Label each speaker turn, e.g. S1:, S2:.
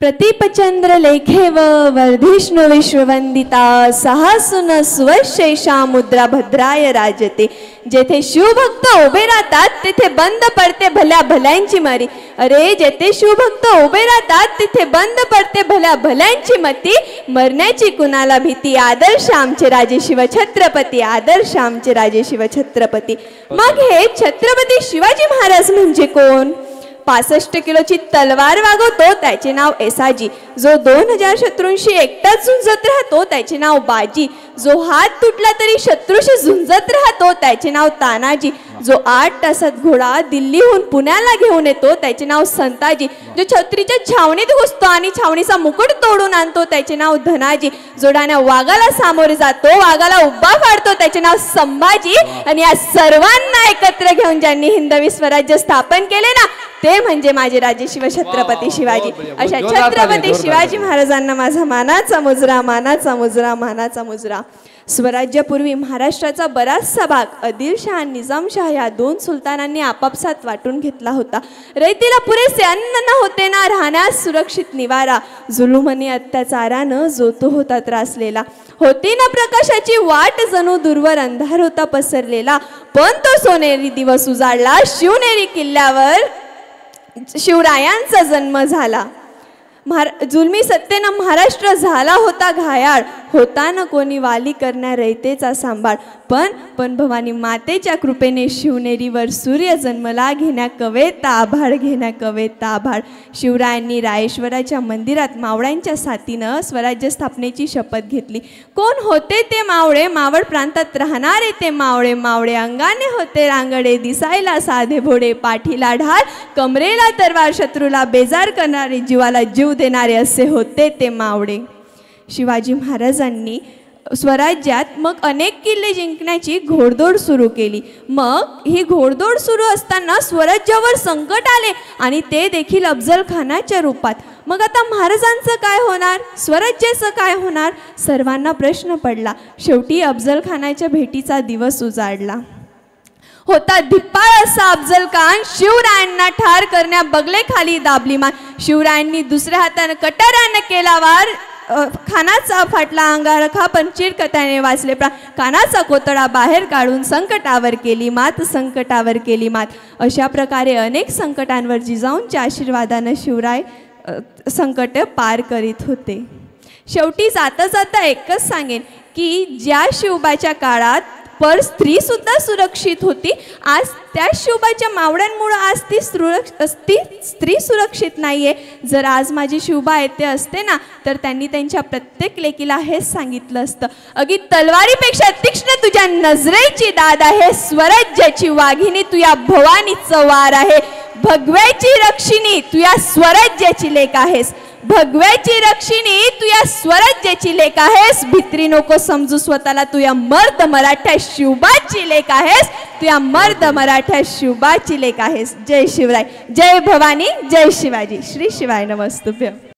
S1: प्रतिपचंद्र लेखेव वर्धिष्णु विश्ववंदिता सहासुन सुवशेषा मुद्रा भद्राय राजते। जेथे शिवभक्त उभे राहतात तेथे बंद पडते भल्या भल्यांची मरी। अरे जेथे शिवभक्त उभे राहतात तिथे बंद पडते भल्या भल्यांची मती। मरण्याची कुणाला भीती, आदर्श आमचे राजे शिव छत्रपती, आदर्श आमचे राजे शिव छत्रपती। मग हे छत्रपती शिवाजी महाराज म्हणजे कोण? 65 किलोची तलवार वागवतो त्याचे नाव एसाजी। जो 2000 शत्रूंशी एकटाच झुंजत राहतो त्याचे नाव बाजी। जो हात तुटला तरी शत्रूशी झुंजत राहतो त्याचे नाव तानाजी। जो 8 तासात घोडा दिल्लीहून पुण्याला घेऊन येतो त्याचे नाव संताजी। जो छत्रीच्या छावणीत घुसतो आणि छावणीचा मुकुट तोडून आणतो त्याचे नाव धनाजी। जो डाण्या वाघाला सामोरे जातो, वाघाला उभा फाडतो त्याचे नाव संभाजी। आणि या सर्वांना एकत्र घेऊन ज्यांनी हिंदवी स्वराज्य स्थापन केले ना ते म्हणजे माझे राजे शिव छत्रपती शिवाजी। अशा छत्रपती शिवाजी महाराजांना माझा मानाचा मुजरा, मानाचा मुजरा, मानाचा मुजरा। स्वराज्यापूर्वी महाराष्ट्राचा बराचसा भाग आदिलशाह आणि निजामशाह या 2 सुलतानांनी आपापसात वाटून घेतला होता। रयतेला पुरेसे अन्न न होते ना राहण्यास सुरक्षित निवारा। जुलूम आणि अत्याचारानं जो तो होता त्रासलेला। होती ना प्रकाशाची वाट, जणू दूरवर अंधार होता पसरलेला। पण तो सोनेरी दिवस उजाडला, शिवनेरी किल्ल्यावर शिवरायांचा जन्म झाला। जुलमी सत्तेनं महाराष्ट्र झाला होता घायाळ, होता न कोणी वाली करण्या रयतेचा सांभाळ। पण भवानी मातेच्या कृपेने शिवनेरीवर सूर्य जन्मला, घेण्या कवेता आभाळ, घेण्या कवेता आभाळ। शिवरायांनी रायेश्वराच्या मंदिरात मावळ्यांच्या साथीनं स्वराज्य स्थापनेची शपथ घेतली। कोण होते ते मावळे? मावळ प्रांतात राहणारे ते मावळे। मावळे अंगाने होते रांगडे, दिसायला साधे भोडे, पाठीला ढाल, कमरेला तरवार, शत्रूला बेजार करणारे, जीवाला जीव देणारे असे होते ते मावळे। शिवाजी महाराजांनी स्वराज्यात मग अनेक किल्ले जिंकण्याची घोडदौड सुरू केली। मग ही घोडदौड सुरू असताना स्वराज्यावर संकट आले आणि ते देखील अफजल खानाच्या रूपात। मग आता महाराजांचं काय होणार? स्वराज्याचं काय होणार? सर्वांना प्रश्न पडला। शेवटी अफजल खानाच्या भेटीचा दिवस उजाडला। होता धिप्पाळ असा अफजल खान, शिवरायांना ठार करण्या बगले खाली दाबली मान। शिवरायांनी दुसऱ्या हाताने कटाराने केला वार, खानाचा फाटला अंगारखा पण चिरकथाने वाचले प्राण। कानाचा कोतडा बाहेर काढून संकटावर केली मात, संकटावर केली मात। अशा प्रकारे अनेक संकटांवर जिजाऊंच्या आशीर्वादाने शिवराय संकट पार करीत होते। शेवटी जाता जाता एकच सांगेन की ज्या शिवबाच्या काळात पर स्त्री सुद्धा सुरक्षित होती, आज त्या शिवबाच्या मावळ्यांमुळे आज ती स्त्री सुरक्षित नाहीये। जर आज माझी शिवबा येते असते ना तर त्यांनी त्यांच्या प्रत्येक लेकीला हेच सांगितलं असतं, अगदी तलवारीपेक्षा तीक्ष्ण तुझ्या नजरेची दाद आहे, स्वराज्याची वाघिणी तू या भवानीचं वार आहे। भगव्याची रक्षिणी तू या स्वराज्याची लेक आहेस, भगव्याची रक्षिणी तू या स्वराज्याची लेक आहेस। भित्री नको समजू स्वतःला, तू या मर्द मराठा शिवबाची लेक आहेस, तू या मर्द मराठा शिवबाची लेक आहेस। जय शिवराय, जय भवानी, जय शिवाजी। श्री शिवाय नमस्तुभ्यं।